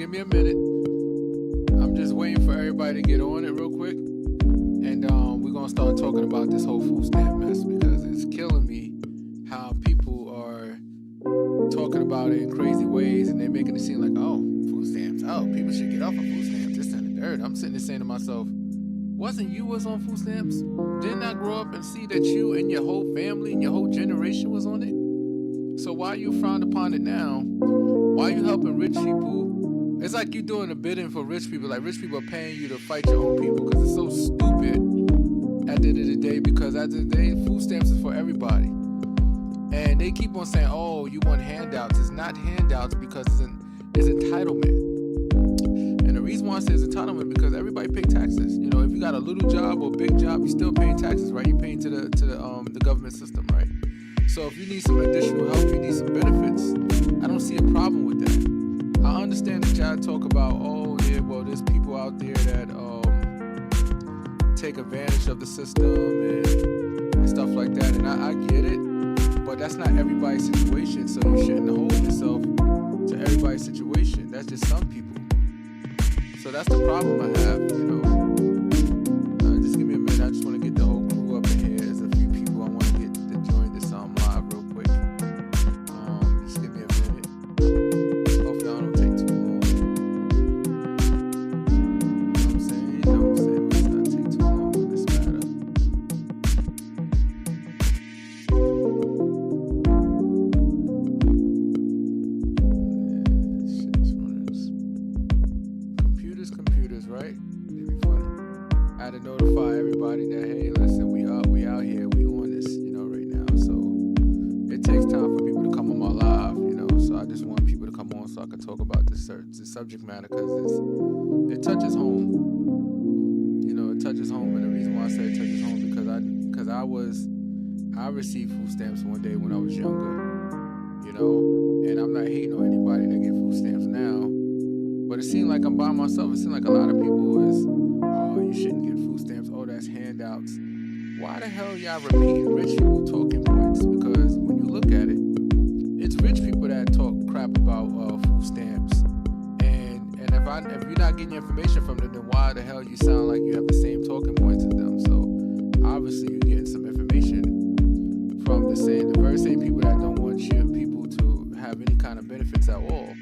Give me a minute. I'm just waiting for everybody to get on it real quick. And we're going to start talking about this whole food stamp mess because it's killing me how people are talking about it in crazy ways and they're making it seem like, oh, food stamps. Oh, people should get off of food stamps. This and the third. I'm sitting there saying to myself, wasn't you was on food stamps? Didn't I grow up and see that you and your whole family and your whole generation was on it? So why are you frowned upon it now? Why are you helping rich people? It's like you doing a bidding for rich people. Like rich people are paying you to fight your own people because it's so stupid at the end of the day, because at the end of the day, food stamps is for everybody. And they keep on saying, oh, you want handouts. It's not handouts because it's entitlement. And the reason why I say it's entitlement because everybody pay taxes. You know, if you got a little job or big job, you still paying taxes, right? You're paying to the government system, right? So if you need some additional help, you need some benefits, I don't see a problem with that. I understand that y'all talk about, oh yeah, well there's people out there that take advantage of the system and stuff like that, and I get it, but that's not everybody's situation, so you shouldn't hold yourself to everybody's situation. That's just some people. So that's the problem I have, you know. Just give me a minute, I just want to get the whole crew up in here. There's a few people I want to get to join this live real quick. Just give me a minute. Hopefully I don't take too long. You know what I'm saying? You know what I'm saying? Let's not take too long on this matter. Yeah, shit's running this. Computers, right? It'd be funny. I had to notify everybody that, hey, listen, we out here, we on this, you know, right now. So it takes time for people to come on my live, you know. So I just want people to come on so I can talk about this subject matter because it touches home. You know, it touches home, and the reason why I say it touches home because I received food stamps one day when I was younger, you know, and I'm not hating on anybody that get food stamps now. But it seemed like I'm by myself. It seemed like a lot of people is, oh, you shouldn't get food stamps. Oh, that's handouts. Why the hell y'all repeating rich people talking points? Because when you look at it, it's rich people that talk crap about food stamps. And if you're not getting your information from them, then why the hell you sound like you have the same talking points as them? So obviously you're getting some information from the very same people that don't want your people to have any kind of benefits at all.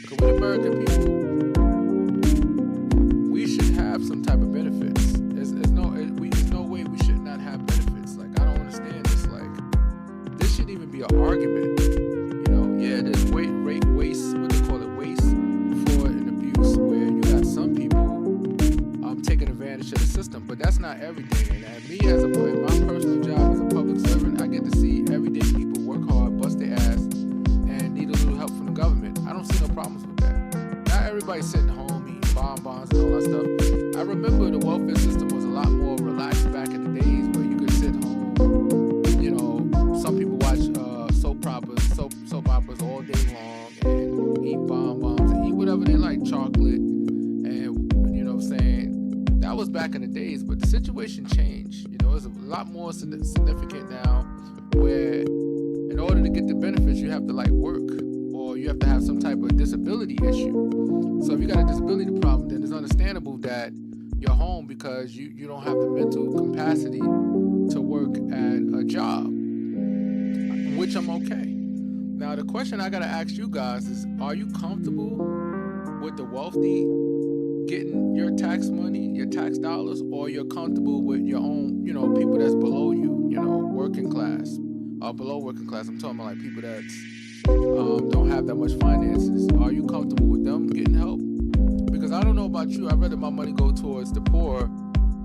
Because with American people, we should have some type of benefits. There's no way we should not have benefits. Like, I don't understand this. Like, this shouldn't even be an argument. You know, yeah, there's waste, what they call it, waste, fraud, and abuse, where you got some people taking advantage of the system, but that's not everything. And me in my personal job as a public servant, I get to see everyday people work hard, bust their ass, and need a little help from the government. I don't see no problems with that. Not everybody's sitting home eating bonbons and all that stuff. I remember the welfare system was a lot more relaxed back in the days where you could sit home. You know, some people watch soap operas all day long and eat bonbons and eat whatever they like, chocolate, and you know what I'm saying. That was back in the days, but the situation changed. You know, it's a lot more significant now, where in order to get the benefits, you have to like work, or you have to have some type of disability issue. So if you got a disability problem, then it's understandable that you're home because you don't have the mental capacity to work at a job, which I'm okay. Now the question I gotta ask you guys is, are you comfortable with the wealthy getting your tax money, your tax dollars, or you're comfortable with your own, you know, people that's below you, you know, working class, or below working class? I'm talking about like people that's don't have that much finances. Are you comfortable with them getting help? Because I don't know about you, I'd rather my money go towards the poor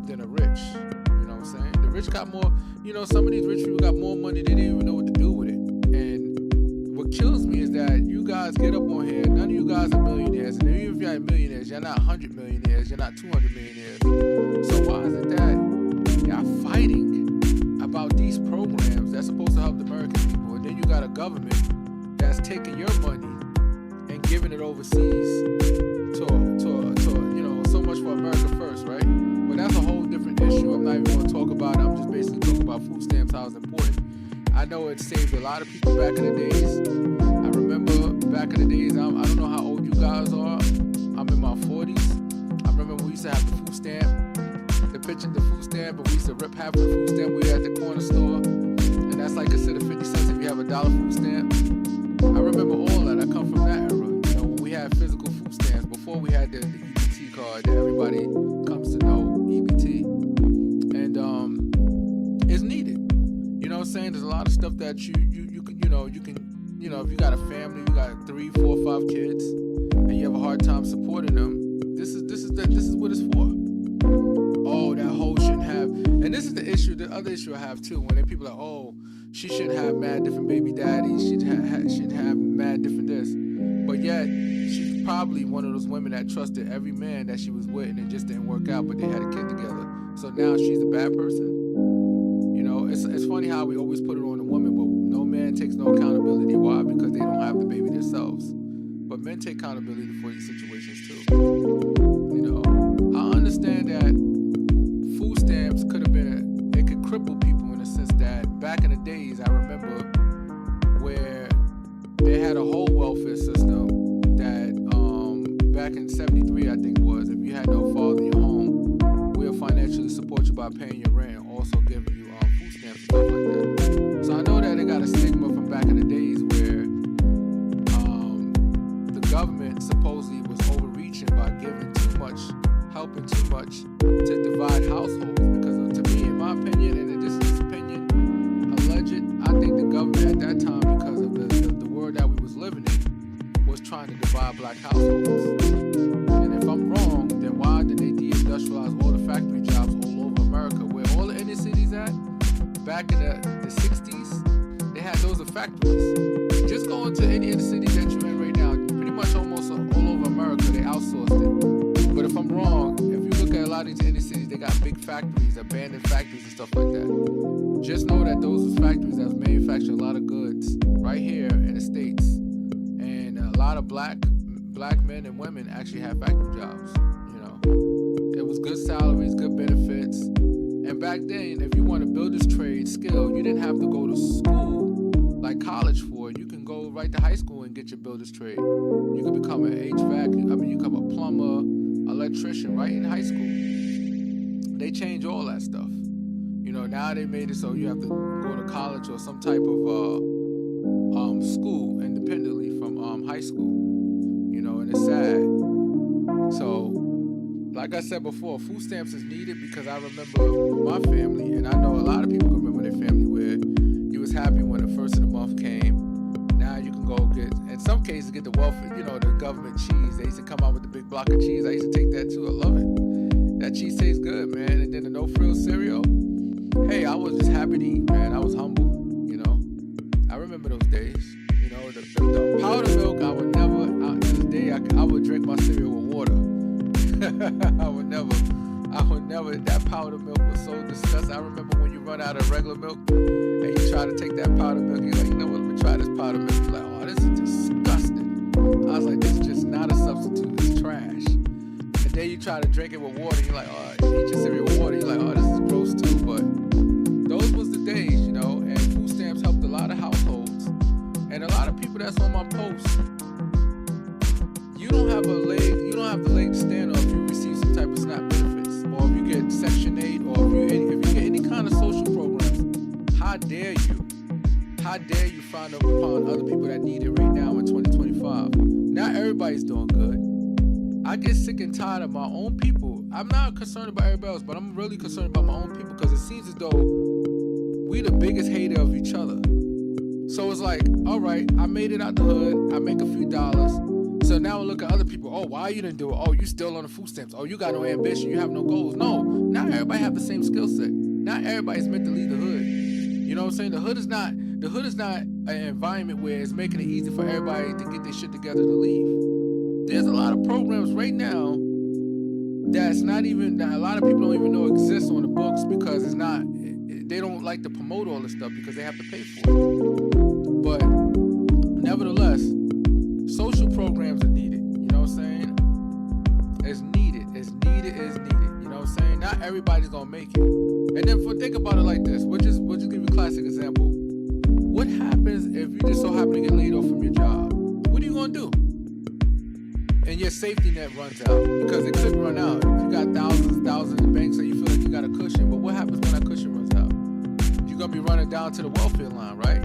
than the rich. You know what I'm saying? The rich got more, you know, some of these rich people got more money, they didn't even know what to do with it. And what kills me is that you guys get up on here, none of you guys are millionaires, and even if you're millionaires, you're not 100 millionaires, you're not 200 millionaires. So why is it that y'all fighting about these programs that's supposed to help the American people, and then you got a government that's taking your money and giving it overseas to you know, so much for America first, right? But that's a whole different issue. I'm not even going to talk about it. I'm just basically talking about food stamps, how it's important. I know it saved a lot of people back in the days. I remember back in the days, I don't know how old you guys are, I'm in my 40s. I remember we used to have the food stamp, the picture, the food stamp, but we used to rip half of the food stamp we had at the corner store, and that's like considered 50 cents if you have a $1 food stamp. I remember all that. I come from that era. You know, when we had physical food stamps before we had the EBT card that everybody comes to know, EBT, and it's needed. You know what I'm saying? There's a lot of stuff that you can, you know, if you got a family, you got 3, 4, 5 kids, and you have a hard time supporting them. This is what it's for. Oh, that hoe shouldn't have. And this is the issue, the other issue I have too, when people are like, oh, she shouldn't have mad different baby daddies, she shouldn't have mad different this. But yet, she's probably one of those women that trusted every man that she was with and it just didn't work out, but they had a kid together. So now she's a bad person. You know, it's funny how we always put it on the woman, but no man takes no accountability. Why? Because they don't have the baby themselves. But men take accountability for these situations too. You know, I understand that food stamps could have been, it could cripple people in the sense that back in the days, I remember where they had a whole welfare system that back in 73, I think it was, if you had no father in your home, we'll financially support you by paying your rent and also giving you food stamps and stuff like that. So I know that they got a stigma from back in the days where the government supposedly was overreaching by giving too much, helping too much to divide households. Because to me, in my opinion, and this is opinion, alleged, I think the government at that time, because of the world that we was living in, was trying to divide black households. And if I'm wrong, then why did they deindustrialize all the factory jobs all over America? Where all the inner cities at, back in the 60s, they had those as factories. Just go into any inner city that you're in right now, pretty much almost all over America, they outsourced it. But if I'm wrong, if you look at a lot of these inner cities, they got big factories, abandoned factories and stuff like that. Just know that those was factories that was manufacturing a lot of goods right here in the States. And a lot of black men and women actually had factory jobs, you know. It was good salaries, good benefits. And back then, if you want to build this trade skill, you didn't have to go to school like college for it. You can go right to high school and get your builder's trade. You can become an HVAC, you become a plumber, electrician right in high school. They changed all that stuff. You know, now they made it so you have to go to college or some type of school independently from high school. You know, and it's sad. So, like I said before, food stamps is needed because I remember my family, and I know a lot of people can remember their family where you was happy when the first of the month came. Now you can go get, in some cases, get the welfare, you know, the government cheese. They used to come out with the big block of cheese. I used to take that too. I love it. That cheese tastes good, man. And then the no-frills cereal. Hey, I was just happy to eat, man. I was humble, you know. I remember those days. You know, the powder milk, I would never, to this day, I would drink my cereal with water. I would never, that powder milk was so disgusting. I remember when you run out of regular milk and you try to take that powder milk, you're like, you know what, let me try this powder milk. You're like, oh, this is disgusting. I was like, this is just not a substitute, it's trash. And then you try to drink it with water, you're like, oh, eat your cereal with water, you're like, oh, this is gross too. But those was the days, you know, and food stamps helped a lot of households. And a lot of people that's on my post, you don't have the leg to stand on if you receive some type of SNAP benefits, or if you get Section 8, or if you get any kind of social programs. How dare you? How dare you frown upon other people that need it right now in 2025? Not everybody's doing good. I get sick and tired of my own people. I'm not concerned about everybody else, but I'm really concerned about my own people because it seems as though we the biggest hater of each other. So it's like, all right, I made it out the hood. I make a few dollars. So now we look at other people. Oh, why you didn't do it? Oh, you still on the food stamps. Oh, you got no ambition. You have no goals. No, not everybody have the same skill set. Not everybody's meant to leave the hood. You know what I'm saying? The hood is not an environment where it's making it easy for everybody to get their shit together to leave. There's a lot of programs right now that's not even, that a lot of people don't even know exist on the books because it's not, they don't like to promote all this stuff because they have to pay for it. But nevertheless, social programs are needed. You know what I'm saying? It's needed. You know what I'm saying? Not everybody's gonna make it. And then think about it like this. We'll just give you a classic example. What happens if you just so happen to get laid off from your job? What are you gonna do? and your safety net runs out, because it could run out. If you got thousands of banks and you feel like you got a cushion, but what happens when that cushion runs out? You're gonna be running down to the welfare line, right?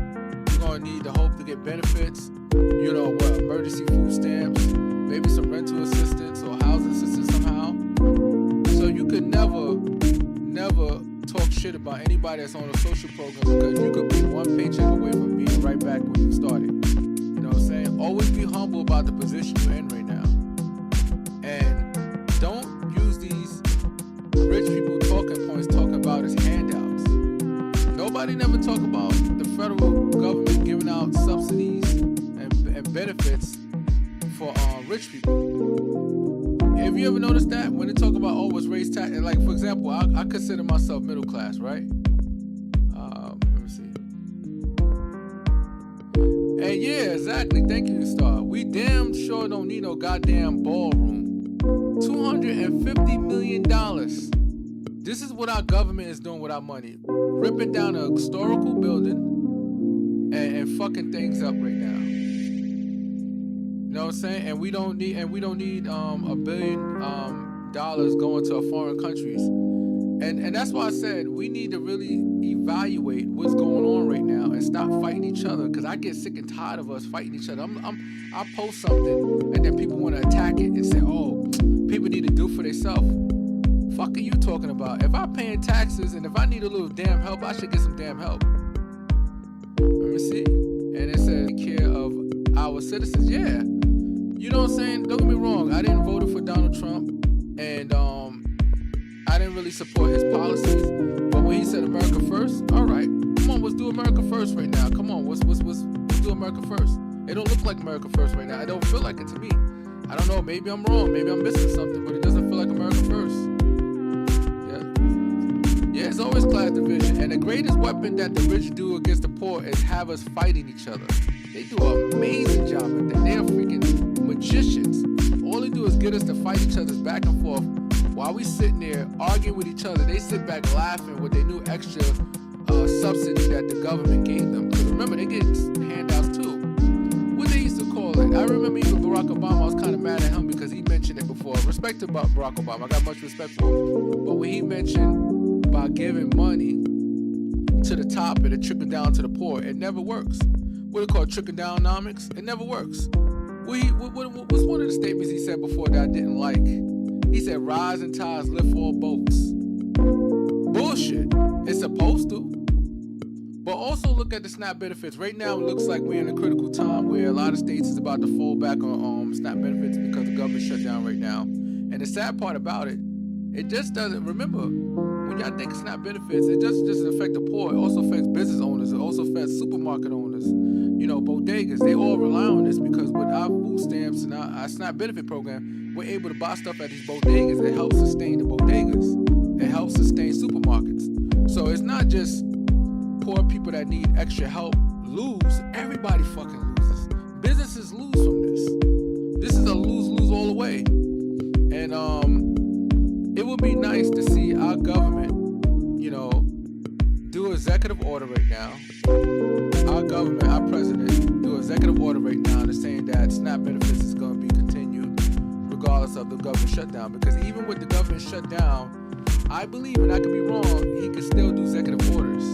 You're gonna need to hope to get benefits, emergency food stamps, maybe some rental assistance or housing assistance somehow. So you could never talk shit about anybody that's on a social program, because you could be one paycheck away from being right back where you started. You know what I'm saying? Always be humble about the position you're in right now. And don't use these rich people talking points talking about as handouts. Nobody never talk about the federal government giving out subsidies and benefits for rich people. Have you ever noticed that when they talk about it's raised tax? Like, for example, I consider myself middle class, right? Let me see. And yeah, exactly. Thank you, Star. We damn sure don't need no goddamn ballroom. $250 million. This is what our government is doing with our money. Ripping down a historical building and fucking things up right now. You know what I'm saying? And we don't need $1 billion going to foreign countries. And that's why I said we need to really evaluate what's going on right now and stop fighting each other, because I get sick and tired of us fighting each other. I post something and then people want to attack it and say, oh, people need to do for themselves. Fuck are you talking about? If I'm paying taxes and if I need a little damn help, I should get some damn help. Let me see. And it says take care of our citizens. Yeah. You know what I'm saying? Don't get me wrong. I didn't vote for Donald Trump, and I didn't really support his policies. But when he said America first, all right, come on, let's do America first right now. Come on, let's do America first. It don't look like America first right now. It don't feel like it to me. I don't know. Maybe I'm wrong. Maybe I'm missing something, but it doesn't feel like America first. Yeah, it's always class division, and the greatest weapon that the rich do against the poor is have us fighting each other. They do an amazing job at that. They are freaking magicians. All they do is get us to fight each other back and forth while we sitting there arguing with each other. They sit back laughing with their new extra subsidy that the government gave them. Because remember, they get handouts too. What they used to call it. I remember even Barack Obama, I was kind of mad at him because he mentioned it before. Respect to Barack Obama. I got much respect for him. But when he mentioned about giving money to the top and it trickle down to the poor, it never works. What do they call it? Trickle-down-nomics? It never works. What was one of the statements he said before that I didn't like? He said, rising tides lift all boats. Bullshit. It's supposed to. But also look at the SNAP benefits. Right now, it looks like we're in a critical time where a lot of states is about to fall back on SNAP benefits because the government shut down right now. And the sad part about it, it just doesn't, remember, when y'all think of SNAP benefits, it doesn't just affect the poor. It also affects business owners. It also affects supermarket owners. Bodegas, they all rely on this because with our food stamps and our SNAP benefit program, we're able to buy stuff at these bodegas. It helps sustain the bodegas. It helps sustain supermarkets. So it's not just poor people that need extra help lose. Everybody fucking loses. Businesses lose from this. This is a lose-lose all the way. And it would be nice to see our government, do executive order right now. Our government, our president, do executive order right now that's saying that SNAP benefits is going to be continued regardless of the government shutdown. Because even with the government shutdown, I believe, and I could be wrong, he could still do executive orders.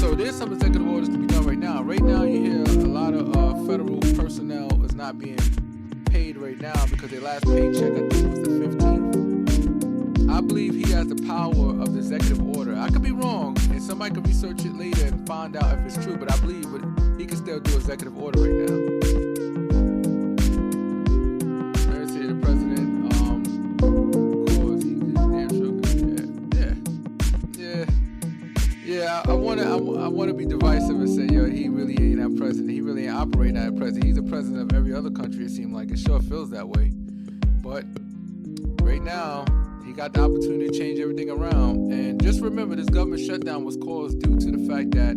So there's some executive orders to be done right now. Right now, you hear a lot of federal personnel is not being paid right now because their last paycheck, I think, was the 15th. I believe he has the power of the executive order. I could be wrong, and somebody could research it later and find out if it's true, but I believe he can still do executive order right now. Let's see, the president, cause I wanna be divisive and say, he really ain't our president. He really ain't operating as a president. He's a president of every other country, it seems like. It sure feels that way. But right now, he got the opportunity to change everything around. And just remember, this government shutdown was caused due to the fact that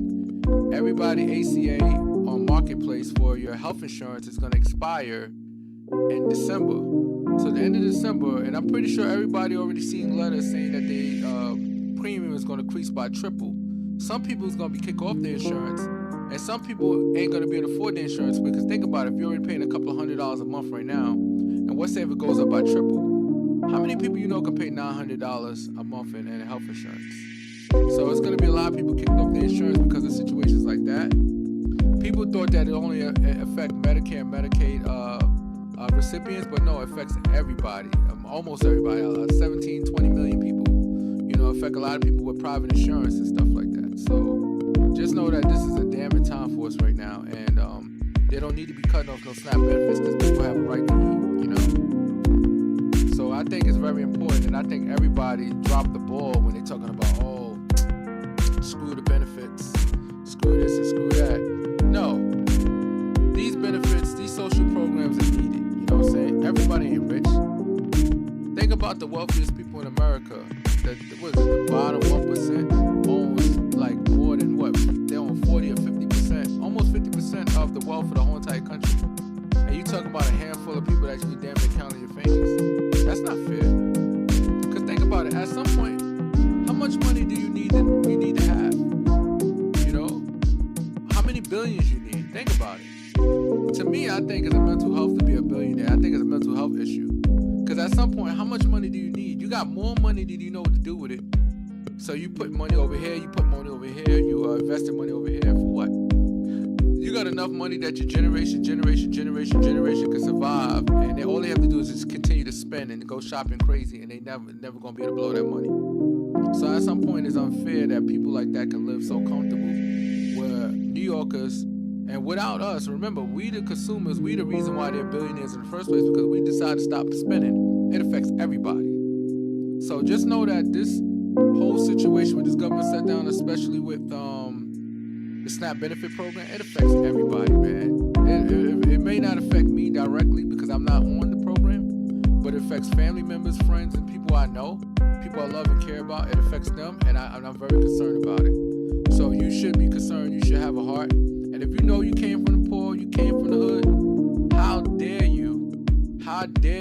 everybody ACA on Marketplace for your health insurance is going to expire in December. So the end of December, and I'm pretty sure everybody already seen letters saying that the premium is going to increase by triple. Some people is going to be kicked off their insurance, and some people ain't going to be able to afford the insurance because think about it, if you're already paying a couple of $100s a month right now, and And what say if it goes up by triple? How many people you know can pay $900 a month in health insurance? So it's going to be a lot of people kicked off their insurance because of situations like that. People thought that it only affect Medicare and Medicaid recipients, but no, it affects everybody, almost everybody, 17, 20 million people. You know, affect a lot of people with private insurance and stuff like that. So just know that this is a damning time for us right now, and they don't need to be cutting off no SNAP benefits because people have a right to eat, you know. So I think it's very important, and I think everybody dropped the ball when they're talking about, oh, screw the benefits, screw this and screw that. No, these benefits, these social programs are needed. You know what I'm saying? Everybody ain't rich. Think about the wealthiest people in America. The bottom 1% owns like more than what? They own 40 or 50%, almost 50% of the wealth of the whole entire country. And you talk about a handful of people that you damn near count on your fingers. That's not fair. Because think about it. At some point, how much money do you need to have? You know, how many billions you need? Think about it. To me, I think it's a mental health to be a billionaire. I think it's a mental health issue. Because at some point, how much money do you need? You got more money than you know what to do with it. So you put money over here, you put money over here, you invested money over here for what? You got enough money that your generation can survive, and all they have to do is just continue to spend and go shopping crazy, and they never gonna be able to blow that money. So at some point, it's unfair that people like that can live so comfortable, where New Yorkers, and without us, remember, we the consumers, we the reason why they're billionaires in the first place, because we decided to stop spending. It affects everybody. So just know that this whole situation with this government shut down, especially with the SNAP benefit program, it affects everybody, man. It may not affect me directly because I'm not on the program, but it affects family members, friends, and people I know, people I love and care about. It affects them, and I'm very concerned about it. So you should be concerned. You should have a heart. And if you know you came from the poor, you came from the hood, how dare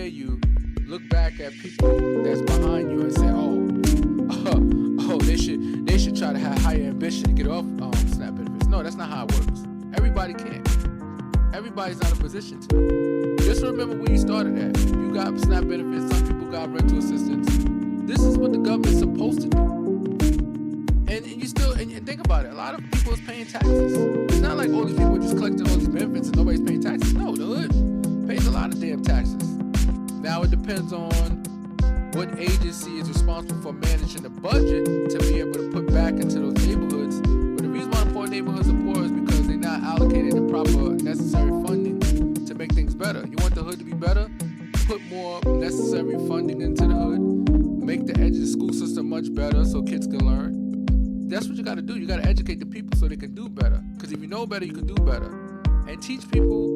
you look back at people that's behind you and say, they should try to have higher ambition to get off SNAP benefits. No, that's not how it works. Everybody can't. Everybody's not in a position to. Just remember where you started at. You got SNAP benefits, some people got rental assistance. This is what the government's supposed to do. And you still, and think about it, a lot of people is paying taxes. It's not like all these people are just collecting all these benefits and nobody's paying taxes. No, the hood pays a lot of damn taxes. Now it depends on what agency is responsible for managing the budget to be able to put back into those neighborhoods. But the reason why poor neighborhoods are poor is because they're not allocated the proper necessary funding to make things better. You want the hood to be better? Put more necessary funding into the hood. Make the school system much better so kids can learn. That's what you got to do. You got to educate the people so they can do better. Because if you know better, you can do better. And teach people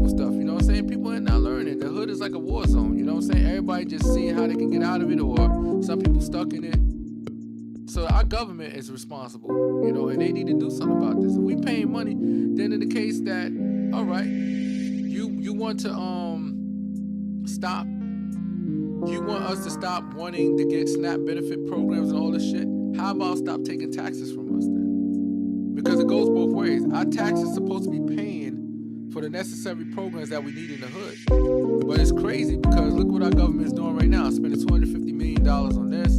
stuff, you know what I'm saying? People are not learning. The hood is like a war zone, you know what I'm saying? Everybody just seeing how they can get out of it, or some people stuck in it. So our government is responsible, you know, and they need to do something about this. If we paying money, then in the case that, all right, you want to stop, you want us to stop wanting to get SNAP benefit programs and all this shit, how about stop taking taxes from us then? Because it goes both ways. Our taxes are supposed to be paying for the necessary programs that we need in the hood. But it's crazy because look what our government is doing right now, spending $250 million on this.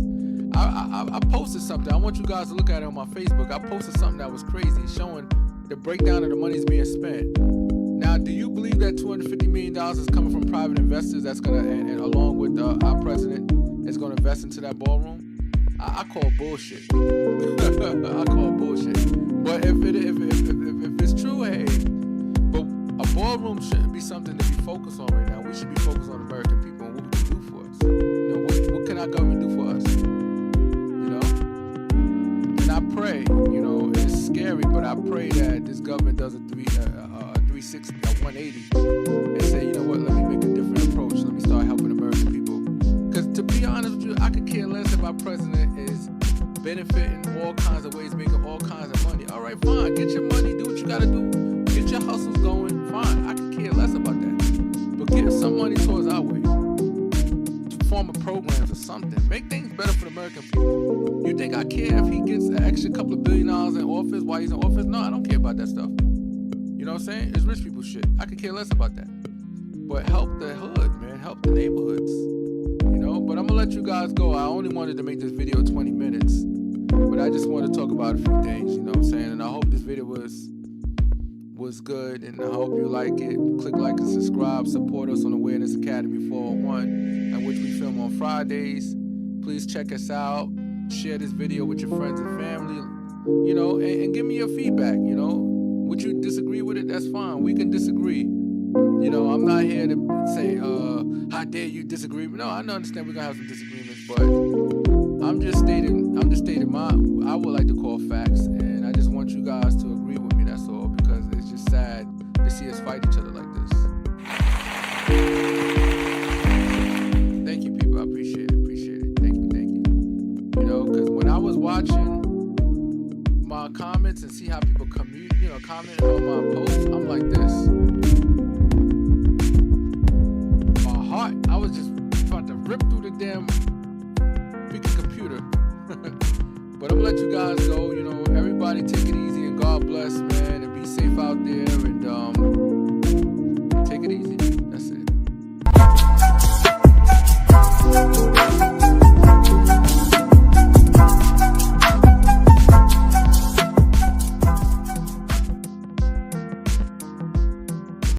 I posted something. I want you guys to look at it on my Facebook. I posted something that was crazy, showing the breakdown of the money is being spent. Now, do you believe that $250 million is coming from private investors that's going to, and along with our president, is going to invest into that ballroom? I call bullshit. I call bullshit. But if it's true, hey, but a ballroom shouldn't be something to be focused on right now. We should be focused on American people and what we can do for us. You know, what can our government do for us? You know? And I pray, you know, it's scary, but I pray that this government does a 360, a 180, and say, you know what, let me make a different approach. Let me start helping American people. Because to be honest with you, I could care less if our president is benefiting all kinds of ways, making all kinds of money. All right, fine. Get your money. Do what you got to do. Get your hustles going. Fine. I could care less about that. But give some money towards our way. Form of programs or something. Make things better for the American people. You think I care if he gets an extra couple of $1 billion in office while he's in office? No, I don't care about that stuff. You know what I'm saying? It's rich people shit. I could care less about that. but help the hood, man. Help the neighborhoods. But I'm gonna let you guys go. I only wanted to make this video 20 minutes, but I just want to talk about a few things, you know what I'm saying? And I hope this video was good, and I hope you like it. Click like and subscribe. Support us on Awareness Academy 401, at which we film on Fridays. Please check us out. Share this video with your friends and family, and give me your feedback. Would you disagree with it? That's fine. We can disagree. I'm not here to say, how dare you disagree? No, I understand we're gonna have some disagreements, but I'm just stating I would like to call facts, and I just want you guys to agree with me. That's all, because it's just sad to see us fight each other like this. Thank you, people. I appreciate it. Thank you. Because when I was watching my comments and see how people comment on my posts, I'm like this. I was just about to rip through the damn freaking computer. But I'm gonna let you guys go. Everybody take it easy and God bless, man, and be safe out there, and take it easy.